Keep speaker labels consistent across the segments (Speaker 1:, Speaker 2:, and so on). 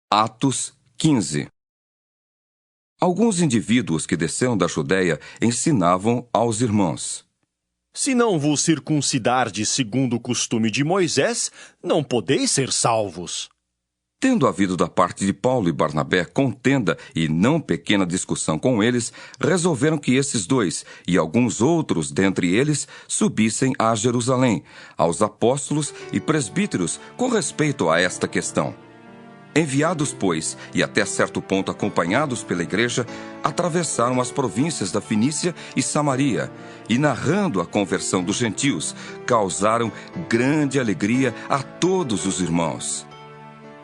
Speaker 1: Atos 15. Alguns indivíduos que desceram da Judéia ensinavam aos irmãos:
Speaker 2: Se não vos circuncidardes segundo o costume de Moisés, não podeis ser salvos.
Speaker 1: Tendo havido da parte de Paulo e Barnabé contenda e não pequena discussão com eles, resolveram que esses dois e alguns outros dentre eles subissem a Jerusalém, aos apóstolos e presbíteros, com respeito a esta questão. Enviados, pois, e até certo ponto acompanhados pela igreja, atravessaram as províncias da Fenícia e Samaria, e narrando a conversão dos gentios, causaram grande alegria a todos os irmãos.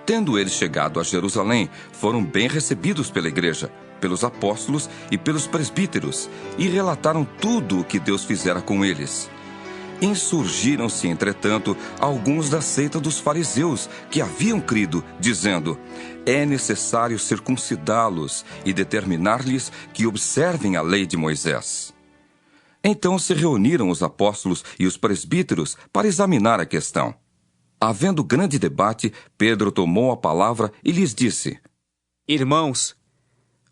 Speaker 1: Tendo eles chegado a Jerusalém, foram bem recebidos pela igreja, pelos apóstolos e pelos presbíteros, e relataram tudo o que Deus fizera com eles. Insurgiram-se, entretanto, alguns da seita dos fariseus que haviam crido, dizendo: é necessário circuncidá-los e determinar-lhes que observem a lei de Moisés. Então se reuniram os apóstolos e os presbíteros para examinar a questão. Havendo grande debate, Pedro tomou a palavra e lhes disse:
Speaker 3: Irmãos,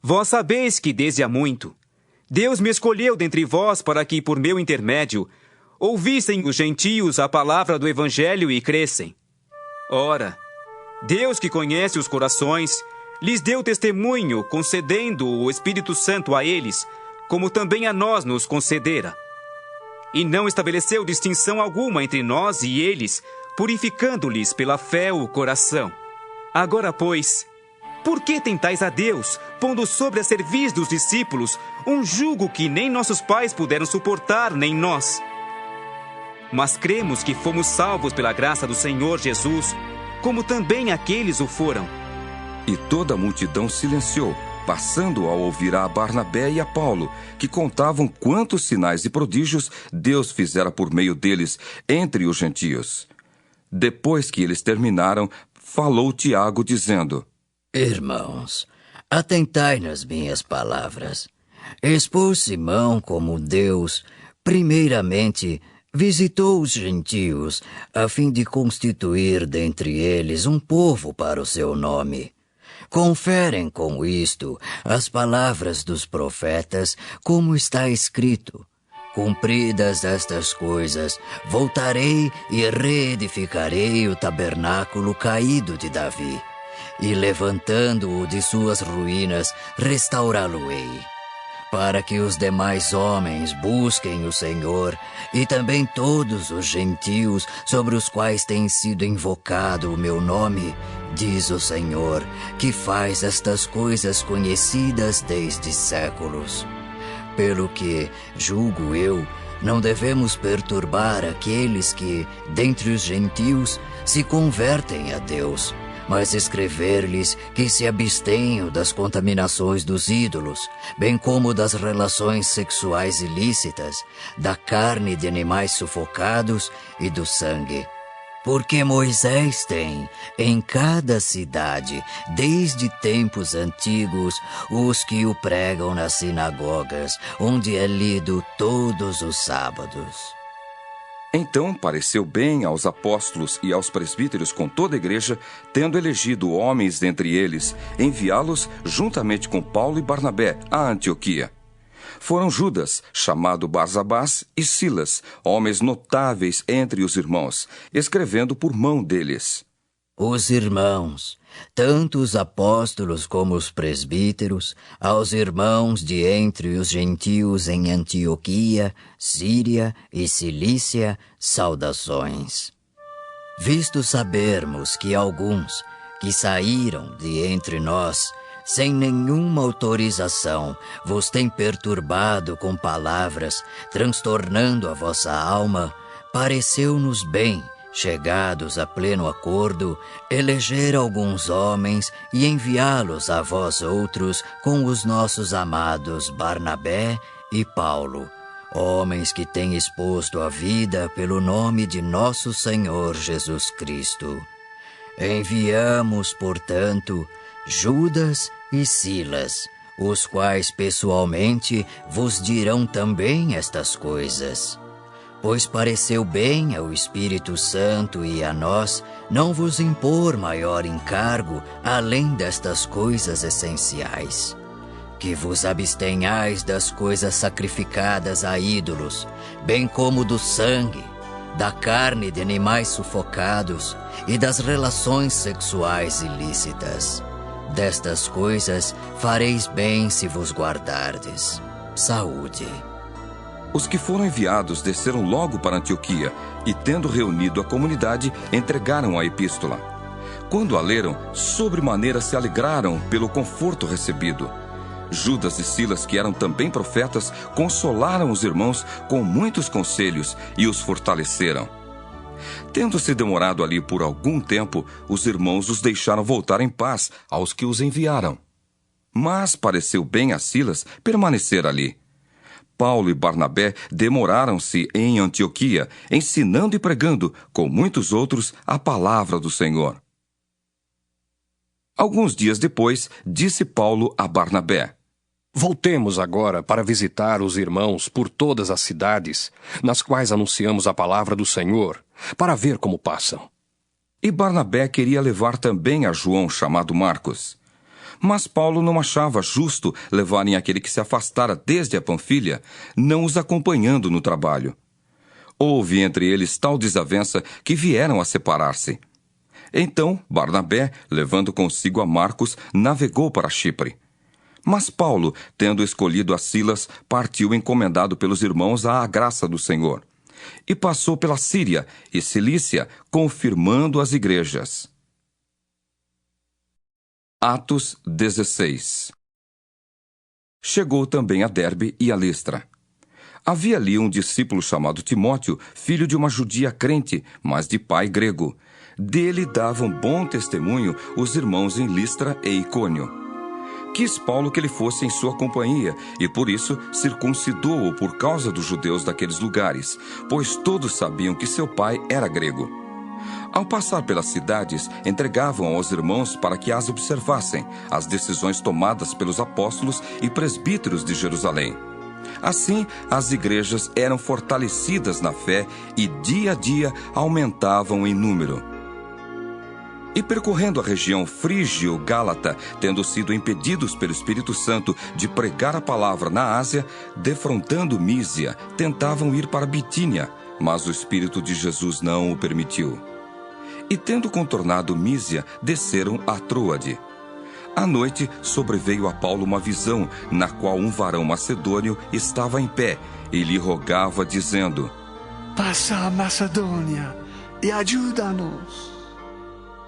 Speaker 3: vós sabeis que desde há muito Deus me escolheu dentre vós para que, por meu intermédio, ouvissem os gentios a palavra do Evangelho e crescem. Ora, Deus que conhece os corações, lhes deu testemunho, concedendo o Espírito Santo a eles, como também a nós nos concedera. E não estabeleceu distinção alguma entre nós e eles, purificando-lhes pela fé o coração. Agora, pois, por que tentais a Deus, pondo sobre a cerviz dos discípulos um jugo que nem nossos pais puderam suportar, nem nós? Mas cremos que fomos salvos pela graça do Senhor Jesus, como também aqueles o foram.
Speaker 1: E toda a multidão silenciou, passando a ouvir a Barnabé e a Paulo, que contavam quantos sinais e prodígios Deus fizera por meio deles entre os gentios. Depois que eles terminaram, falou Tiago, dizendo:
Speaker 4: Irmãos, atentai nas minhas palavras. Expôs Simão como Deus, primeiramente, visitou os gentios, a fim de constituir dentre eles um povo para o seu nome. Conferem com isto as palavras dos profetas, como está escrito: Cumpridas estas coisas, voltarei e reedificarei o tabernáculo caído de Davi, e levantando-o de suas ruínas, restaurá-lo-ei, para que os demais homens busquem o Senhor, e também todos os gentios sobre os quais tem sido invocado o meu nome, diz o Senhor, que faz estas coisas conhecidas desde séculos. Pelo que, julgo eu, não devemos perturbar aqueles que, dentre os gentios, se convertem a Deus, mas escrever-lhes que se abstenham das contaminações dos ídolos, bem como das relações sexuais ilícitas, da carne de animais sufocados e do sangue. Porque Moisés tem, em cada cidade, desde tempos antigos, os que o pregam nas sinagogas, onde é lido todos os sábados.
Speaker 1: Então pareceu bem aos apóstolos e aos presbíteros com toda a igreja, tendo elegido homens dentre eles, enviá-los juntamente com Paulo e Barnabé a Antioquia. Foram Judas, chamado Barsabás, e Silas, homens notáveis entre os irmãos, escrevendo por mão deles.
Speaker 4: Os irmãos, tanto os apóstolos como os presbíteros, aos irmãos de entre os gentios em Antioquia, Síria e Cilícia, saudações. Visto sabermos que alguns que saíram de entre nós, sem nenhuma autorização, vos têm perturbado com palavras, transtornando a vossa alma, pareceu-nos bem, chegados a pleno acordo, eleger alguns homens e enviá-los a vós outros com os nossos amados Barnabé e Paulo, homens que têm exposto a vida pelo nome de nosso Senhor Jesus Cristo. Enviamos, portanto, Judas e Silas, os quais pessoalmente vos dirão também estas coisas. pois pareceu bem ao Espírito Santo e a nós não vos impor maior encargo além destas coisas essenciais. Que vos abstenhais das coisas sacrificadas a ídolos, bem como do sangue, da carne de animais sufocados e das relações sexuais ilícitas. Destas coisas fareis bem se vos guardardes. Saúde.
Speaker 1: Os que foram enviados desceram logo para Antioquia e, tendo reunido a comunidade, entregaram a epístola. Quando a leram, sobremaneira se alegraram pelo conforto recebido. Judas e Silas, que eram também profetas, consolaram os irmãos com muitos conselhos e os fortaleceram. Tendo-se demorado ali por algum tempo, os irmãos os deixaram voltar em paz aos que os enviaram. Mas pareceu bem a Silas permanecer ali. Paulo e Barnabé demoraram-se em Antioquia, ensinando e pregando, com muitos outros, a palavra do Senhor. Alguns dias depois, disse Paulo a Barnabé:
Speaker 5: Voltemos agora para visitar os irmãos por todas as cidades, nas quais anunciamos a palavra do Senhor, para ver como passam.
Speaker 1: E Barnabé queria levar também a João, chamado Marcos. Mas Paulo não achava justo levarem aquele que se afastara desde a Panfilha, não os acompanhando no trabalho. Houve entre eles tal desavença que vieram a separar-se. Então Barnabé, levando consigo a Marcos, navegou para Chipre. Mas Paulo, tendo escolhido a Silas, partiu encomendado pelos irmãos à graça do Senhor. E passou pela Síria e Cilícia, confirmando as igrejas. Atos 16. Chegou também a Derbe e a Listra. Havia ali um discípulo chamado Timóteo, filho de uma judia crente, mas de pai grego. Dele davam bom testemunho os irmãos em Listra e Icônio. Quis Paulo que ele fosse em sua companhia, e por isso circuncidou-o por causa dos judeus daqueles lugares, pois todos sabiam que seu pai era grego. Ao passar pelas cidades, entregavam aos irmãos para que as observassem, as decisões tomadas pelos apóstolos e presbíteros de Jerusalém. Assim, as igrejas eram fortalecidas na fé e dia a dia aumentavam em número. E percorrendo a região frígio-gálata, tendo sido impedidos pelo Espírito Santo de pregar a palavra na Ásia, defrontando Mísia, tentavam ir para Bitínia, mas o Espírito de Jesus não o permitiu. E tendo contornado Mísia, desceram a Troade. À noite, sobreveio a Paulo uma visão, na qual um varão macedônio estava em pé, e lhe rogava, dizendo:
Speaker 6: Passa a Macedônia e ajuda-nos.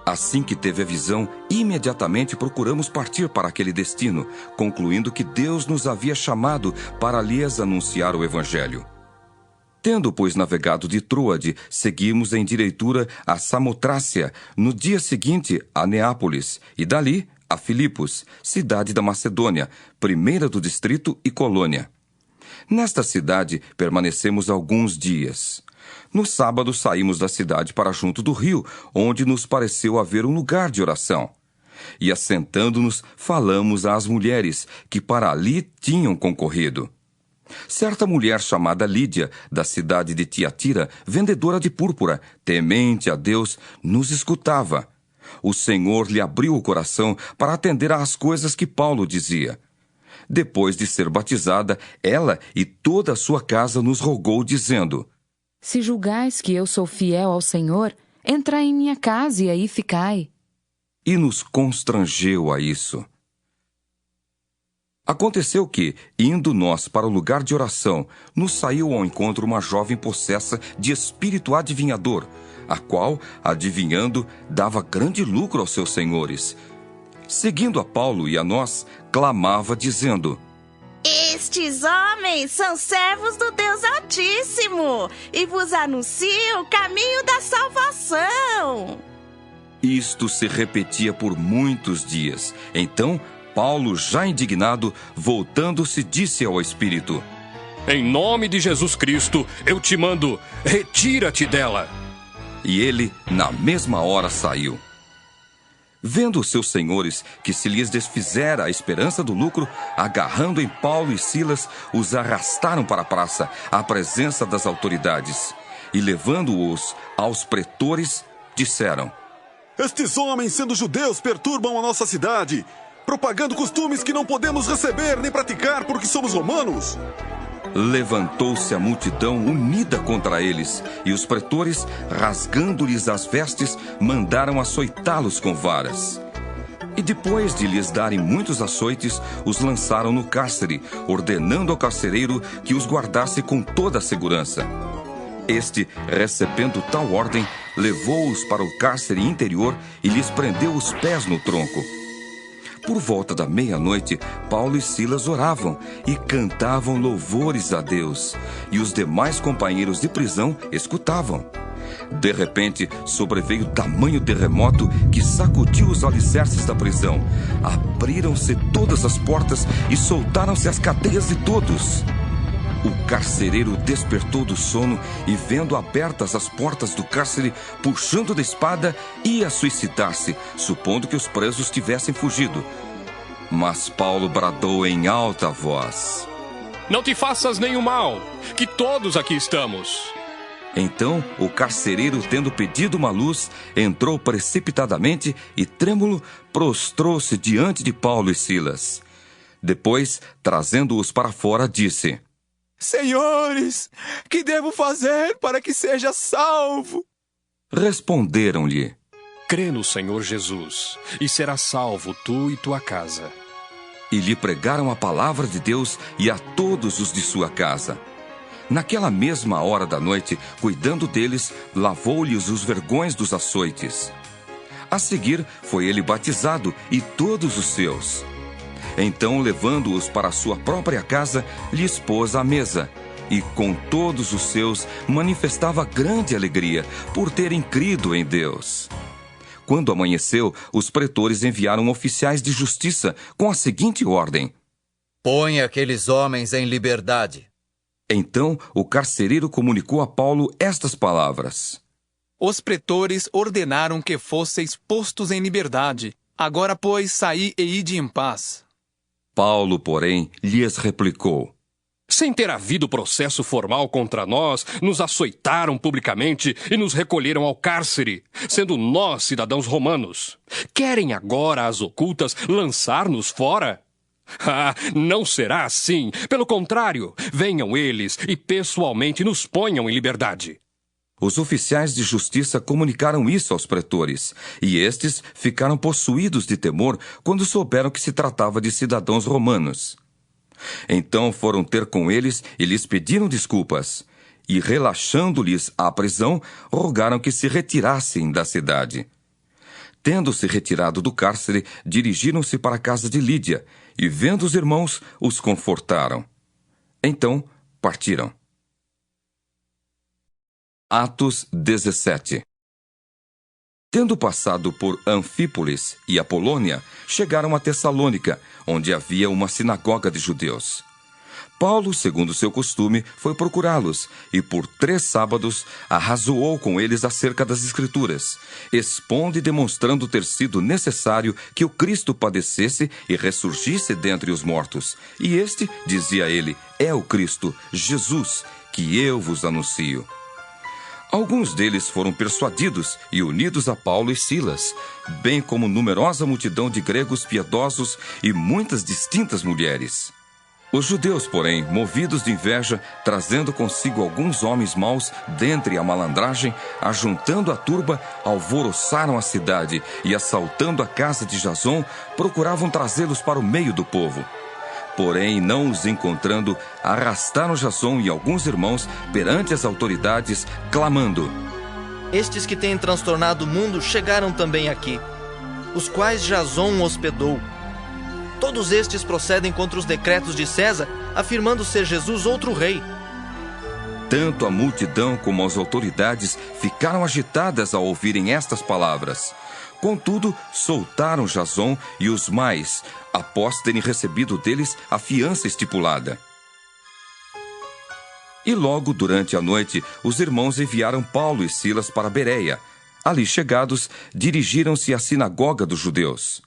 Speaker 1: Assim que teve a visão, imediatamente procuramos partir para aquele destino, concluindo que Deus nos havia chamado para lhes anunciar o Evangelho. Tendo, pois, navegado de Troade, seguimos em direitura a Samotrácia, no dia seguinte a Neápolis, e dali a Filipos, cidade da Macedônia, primeira do distrito e colônia. Nesta cidade permanecemos alguns dias. No sábado saímos da cidade para junto do rio, onde nos pareceu haver um lugar de oração. E assentando-nos, falamos às mulheres, que para ali tinham concorrido. Certa mulher chamada Lídia, da cidade de Tiatira, vendedora de púrpura, temente a Deus, nos escutava. O Senhor lhe abriu o coração para atender às coisas que Paulo dizia. Depois de ser batizada, ela e toda a sua casa nos rogou, dizendo:
Speaker 7: Se julgais que eu sou fiel ao Senhor, entrai em minha casa e aí ficai.
Speaker 1: E nos constrangeu a isso. Aconteceu que, indo nós para o lugar de oração, nos saiu ao encontro uma jovem possessa de espírito adivinhador, a qual, adivinhando, dava grande lucro aos seus senhores. Seguindo a Paulo e a nós, clamava, dizendo:
Speaker 8: Estes homens são servos do Deus Altíssimo e vos anunciam o caminho da salvação.
Speaker 1: Isto se repetia por muitos dias. Então, Paulo, já indignado, voltando-se, disse ao Espírito:
Speaker 5: Em nome de Jesus Cristo, eu te mando, retira-te dela.
Speaker 1: E ele, na mesma hora, saiu. Vendo os seus senhores que se lhes desfizera a esperança do lucro, agarrando em Paulo e Silas, os arrastaram para a praça, à presença das autoridades. E levando-os aos pretores, disseram:
Speaker 9: Estes homens, sendo judeus, perturbam a nossa cidade, propagando costumes que não podemos receber nem praticar porque somos romanos.
Speaker 1: Levantou-se a multidão unida contra eles, e os pretores, rasgando-lhes as vestes, mandaram açoitá-los com varas. E depois de lhes darem muitos açoites, os lançaram no cárcere, ordenando ao carcereiro que os guardasse com toda a segurança. Este, recebendo tal ordem, levou-os para o cárcere interior e lhes prendeu os pés no tronco. Por volta da meia-noite, Paulo e Silas oravam e cantavam louvores a Deus, e os demais companheiros de prisão escutavam. De repente, sobreveio tamanho terremoto que sacudiu os alicerces da prisão. Abriram-se todas as portas e soltaram-se as cadeias de todos. O carcereiro despertou do sono e, vendo abertas as portas do cárcere, puxando da espada, ia suicidar-se, supondo que os presos tivessem fugido. Mas Paulo bradou em alta voz:
Speaker 5: Não te faças nenhum mal, que todos aqui estamos.
Speaker 1: Então o carcereiro, tendo pedido uma luz, entrou precipitadamente e, trêmulo, prostrou-se diante de Paulo e Silas. Depois, trazendo-os para fora, disse:
Speaker 10: Senhores, que devo fazer para que seja salvo?
Speaker 1: Responderam-lhe:
Speaker 5: Crê no Senhor Jesus, e serás salvo tu e tua casa.
Speaker 1: E lhe pregaram a palavra de Deus e a todos os de sua casa. Naquela mesma hora da noite, cuidando deles, lavou-lhes os vergões dos açoites. A seguir, foi ele batizado e todos os seus. Então, levando-os para sua própria casa, lhes pôs à mesa, e com todos os seus manifestava grande alegria por terem crido em Deus. Quando amanheceu, os pretores enviaram oficiais de justiça com a seguinte ordem:
Speaker 11: Põe aqueles homens em liberdade.
Speaker 1: Então o carcereiro comunicou a Paulo estas palavras:
Speaker 10: Os pretores ordenaram que fosseis postos em liberdade. Agora, pois, saí e ide em paz.
Speaker 1: Paulo, porém, lhes replicou:
Speaker 5: Sem ter havido processo formal contra nós, nos açoitaram publicamente e nos recolheram ao cárcere, sendo nós cidadãos romanos. Querem agora, às ocultas, lançar-nos fora? Ah, não será assim. Pelo contrário, venham eles e pessoalmente nos ponham em liberdade.
Speaker 1: Os oficiais de justiça comunicaram isso aos pretores, e estes ficaram possuídos de temor quando souberam que se tratava de cidadãos romanos. Então foram ter com eles e lhes pediram desculpas, e relaxando-lhes a prisão, rogaram que se retirassem da cidade. Tendo-se retirado do cárcere, dirigiram-se para a casa de Lídia, e vendo os irmãos, os confortaram. Então partiram. Atos 17. Tendo passado por Anfípolis e Apolônia, chegaram a Tessalônica, onde havia uma sinagoga de judeus. Paulo, segundo seu costume, foi procurá-los e por 3 sábados arrazoou com eles acerca das Escrituras, expondo e demonstrando ter sido necessário que o Cristo padecesse e ressurgisse dentre os mortos. E este, dizia ele, é o Cristo, Jesus, que eu vos anuncio. Alguns deles foram persuadidos e unidos a Paulo e Silas, bem como numerosa multidão de gregos piedosos e muitas distintas mulheres. Os judeus, porém, movidos de inveja, trazendo consigo alguns homens maus dentre a malandragem, ajuntando a turba, alvoroçaram a cidade e, assaltando a casa de Jason, procuravam trazê-los para o meio do povo. Porém, não os encontrando, arrastaram Jason e alguns irmãos perante as autoridades, clamando:
Speaker 12: Estes que têm transtornado o mundo chegaram também aqui, os quais Jason hospedou. Todos estes procedem contra os decretos de César, afirmando ser Jesus outro rei.
Speaker 1: Tanto a multidão como as autoridades ficaram agitadas ao ouvirem estas palavras. Contudo, soltaram Jason e os mais, após terem recebido deles a fiança estipulada. E logo durante a noite, os irmãos enviaram Paulo e Silas para Bereia. Ali chegados, dirigiram-se à sinagoga dos judeus.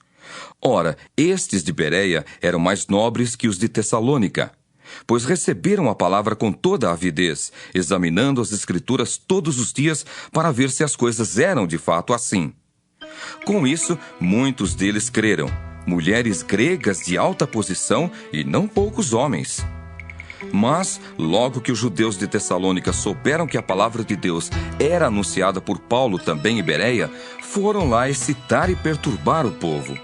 Speaker 1: Ora, estes de Bereia eram mais nobres que os de Tessalônica, pois receberam a palavra com toda a avidez, examinando as Escrituras todos os dias para ver se as coisas eram de fato assim. Com isso, muitos deles creram, mulheres gregas de alta posição e não poucos homens. Mas, logo que os judeus de Tessalônica souberam que a palavra de Deus era anunciada por Paulo também em Bereia, foram lá excitar e perturbar o povo.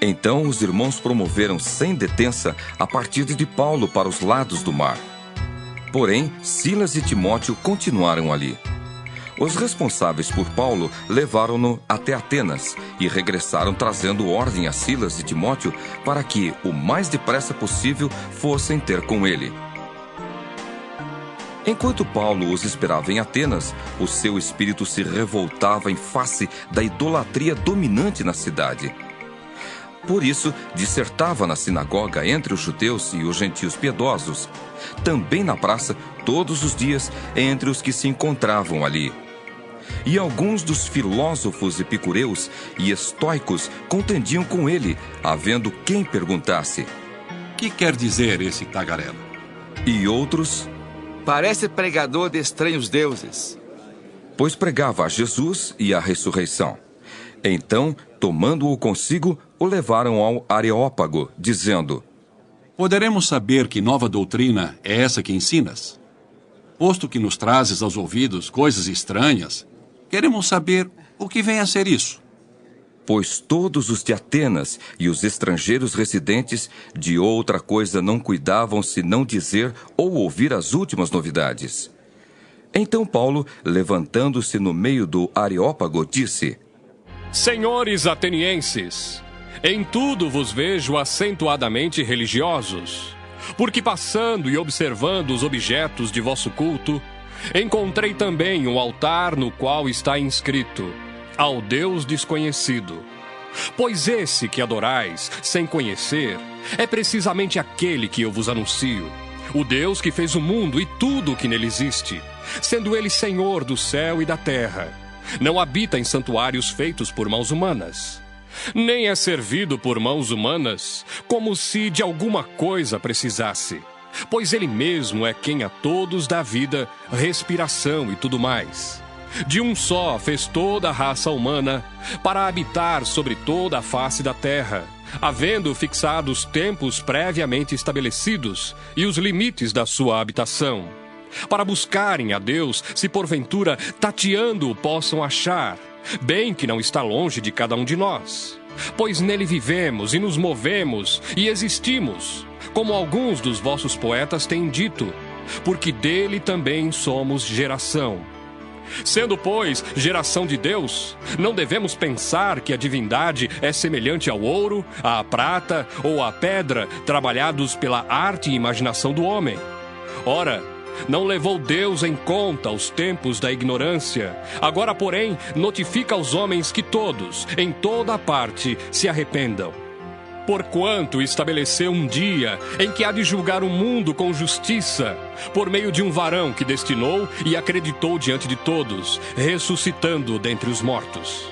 Speaker 1: Então os irmãos promoveram sem detença a partida de Paulo para os lados do mar. Porém, Silas e Timóteo continuaram ali. Os responsáveis por Paulo levaram-no até Atenas e regressaram trazendo ordem a Silas e Timóteo para que, o mais depressa possível, fossem ter com ele. Enquanto Paulo os esperava em Atenas, o seu espírito se revoltava em face da idolatria dominante na cidade. Por isso, dissertava na sinagoga entre os judeus e os gentios piedosos, também na praça, todos os dias, entre os que se encontravam ali. E alguns dos filósofos epicureus e estoicos contendiam com ele, havendo quem perguntasse:
Speaker 13: que quer dizer esse tagarela?
Speaker 1: E outros:
Speaker 14: parece pregador de estranhos deuses.
Speaker 1: Pois pregava a Jesus e a ressurreição. Então, tomando-o consigo, o levaram ao Areópago, dizendo:
Speaker 13: poderemos saber que nova doutrina é essa que ensinas? Posto que nos trazes aos ouvidos coisas estranhas, queremos saber o que vem a ser isso.
Speaker 1: Pois todos os de Atenas e os estrangeiros residentes de outra coisa não cuidavam senão dizer ou ouvir as últimas novidades. Então Paulo, levantando-se no meio do Areópago, disse:
Speaker 5: senhores atenienses, em tudo vos vejo acentuadamente religiosos, porque passando e observando os objetos de vosso culto, encontrei também um altar no qual está inscrito: ao Deus desconhecido. Pois esse que adorais, sem conhecer, é precisamente aquele que eu vos anuncio, o Deus que fez o mundo e tudo o que nele existe, sendo ele Senhor do céu e da terra. Não habita em santuários feitos por mãos humanas, nem é servido por mãos humanas, como se de alguma coisa precisasse, pois ele mesmo é quem a todos dá vida, respiração e tudo mais. De um só fez toda a raça humana, para habitar sobre toda a face da terra, havendo fixado os tempos previamente estabelecidos e os limites da sua habitação, para buscarem a Deus, se porventura tateando-o possam achar, bem que não está longe de cada um de nós. Pois nele vivemos e nos movemos e existimos, como alguns dos vossos poetas têm dito, porque dele também somos geração. Sendo, pois, geração de Deus, não devemos pensar que a divindade é semelhante ao ouro, à prata ou à pedra, trabalhados pela arte e imaginação do homem. Ora, não levou Deus em conta os tempos da ignorância. Agora, porém, notifica aos homens que todos, em toda a parte, se arrependam. Porquanto estabeleceu um dia em que há de julgar o mundo com justiça, por meio de um varão que destinou e acreditou diante de todos, ressuscitando dentre os mortos.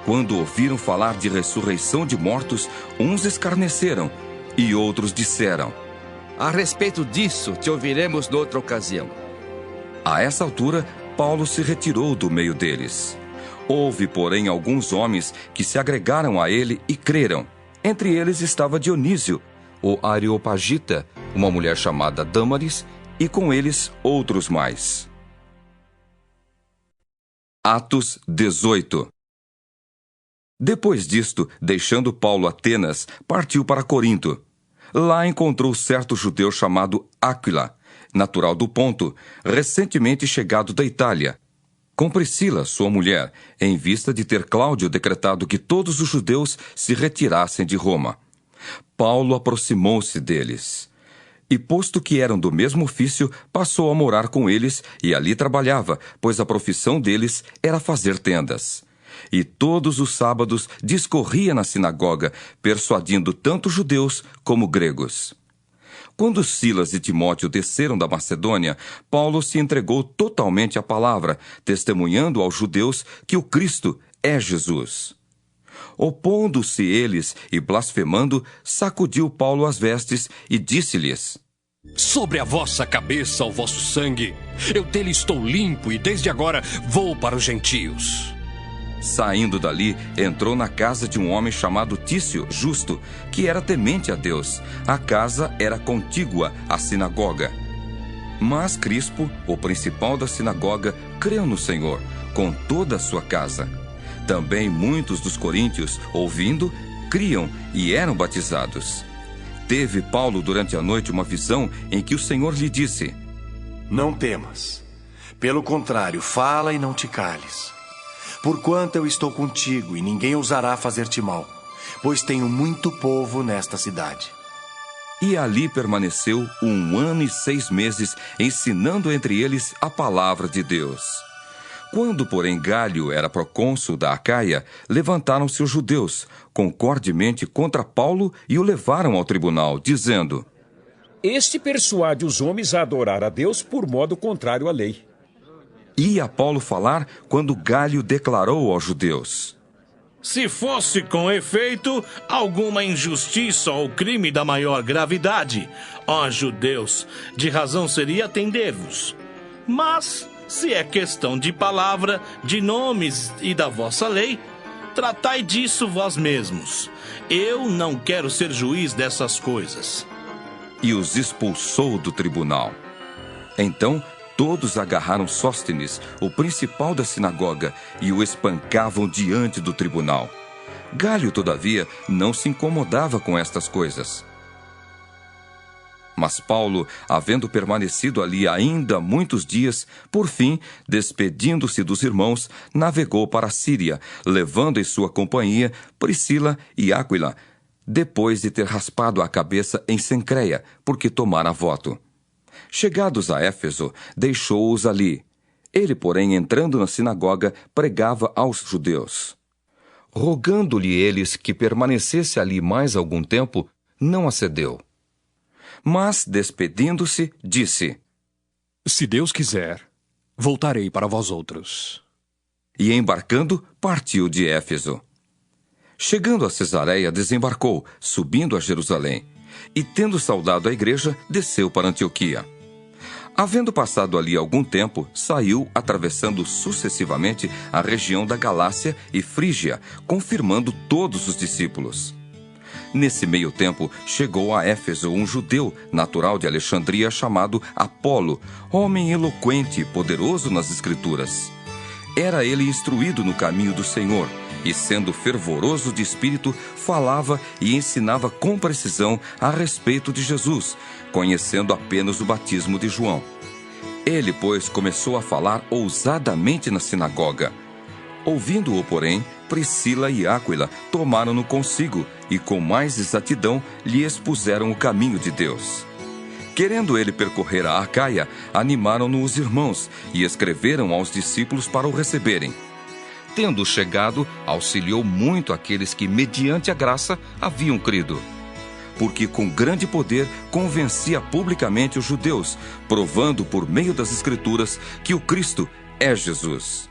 Speaker 1: Quando ouviram falar de ressurreição de mortos, uns escarneceram e outros disseram:
Speaker 14: a respeito disso, te ouviremos noutra ocasião.
Speaker 1: A essa altura, Paulo se retirou do meio deles. Houve, porém, alguns homens que se agregaram a ele e creram. Entre eles estava Dionísio, o Areopagita, uma mulher chamada Dâmaris, e com eles outros mais. Atos 18. Depois disto, deixando Paulo Atenas, partiu para Corinto. Lá encontrou certo judeu chamado Áquila, natural do Ponto, recentemente chegado da Itália, com Priscila, sua mulher, em vista de ter Cláudio decretado que todos os judeus se retirassem de Roma. Paulo aproximou-se deles. E, posto que eram do mesmo ofício, passou a morar com eles e ali trabalhava, pois a profissão deles era fazer tendas. E todos os sábados discorria na sinagoga, persuadindo tanto judeus como gregos. Quando Silas e Timóteo desceram da Macedônia, Paulo se entregou totalmente à palavra, testemunhando aos judeus que o Cristo é Jesus. Opondo-se eles e blasfemando, sacudiu Paulo as vestes e disse-lhes:
Speaker 5: Sobre a vossa cabeça o vosso sangue, eu dele estou limpo e desde agora vou para os gentios.
Speaker 1: Saindo dali, entrou na casa de um homem chamado Tício, justo, que era temente a Deus. A casa era contígua à sinagoga. Mas Crispo, o principal da sinagoga, creu no Senhor, com toda a sua casa. Também muitos dos coríntios, ouvindo, criam e eram batizados. Teve Paulo durante a noite uma visão em que o Senhor lhe disse:
Speaker 15: Não temas. Pelo contrário, fala e não te cales. Porquanto eu estou contigo e ninguém ousará fazer-te mal, pois tenho muito povo nesta cidade.
Speaker 1: E ali permaneceu 1 ano e 6 meses, ensinando entre eles a palavra de Deus. Quando, porém, Gálio era procônsul da Acaia, levantaram-se os judeus, concordemente contra Paulo, e o levaram ao tribunal, dizendo:
Speaker 16: Este persuade os homens a adorar a Deus por modo contrário à lei.
Speaker 1: Ia Paulo falar quando Gálio declarou aos judeus:
Speaker 17: Se fosse com efeito alguma injustiça ou crime da maior gravidade, ó judeus, de razão seria atender-vos. Mas, se é questão de palavra, de nomes e da vossa lei, tratai disso vós mesmos. Eu não quero ser juiz dessas coisas.
Speaker 1: E os expulsou do tribunal. Então, todos agarraram Sóstenes, o principal da sinagoga, e o espancavam diante do tribunal. Gálio, todavia, não se incomodava com estas coisas. Mas Paulo, havendo permanecido ali ainda muitos dias, por fim, despedindo-se dos irmãos, navegou para a Síria, levando em sua companhia Priscila e Áquila, depois de ter raspado a cabeça em Cencreia, porque tomara voto. Chegados a Éfeso, deixou-os ali. Ele, porém, entrando na sinagoga, pregava aos judeus. Rogando-lhe eles que permanecesse ali mais algum tempo, não acedeu. Mas, despedindo-se, disse:
Speaker 5: Se Deus quiser, voltarei para vós outros.
Speaker 1: E embarcando, partiu de Éfeso. Chegando a Cesareia, desembarcou, subindo a Jerusalém, e, tendo saudado a igreja, desceu para Antioquia. Havendo passado ali algum tempo, saiu, atravessando sucessivamente a região da Galácia e Frígia, confirmando todos os discípulos. Nesse meio tempo, chegou a Éfeso um judeu, natural de Alexandria, chamado Apolo, homem eloquente e poderoso nas Escrituras. Era ele instruído no caminho do Senhor, e, sendo fervoroso de espírito, falava e ensinava com precisão a respeito de Jesus, conhecendo apenas o batismo de João. Ele, pois, começou a falar ousadamente na sinagoga. Ouvindo-o, porém, Priscila e Áquila tomaram-no consigo e, com mais exatidão, lhe expuseram o caminho de Deus. Querendo ele percorrer a Acaia, animaram-no os irmãos e escreveram aos discípulos para o receberem. Tendo chegado, auxiliou muito aqueles que, mediante a graça, haviam crido. Porque com grande poder convencia publicamente os judeus, provando por meio das Escrituras que o Cristo é Jesus.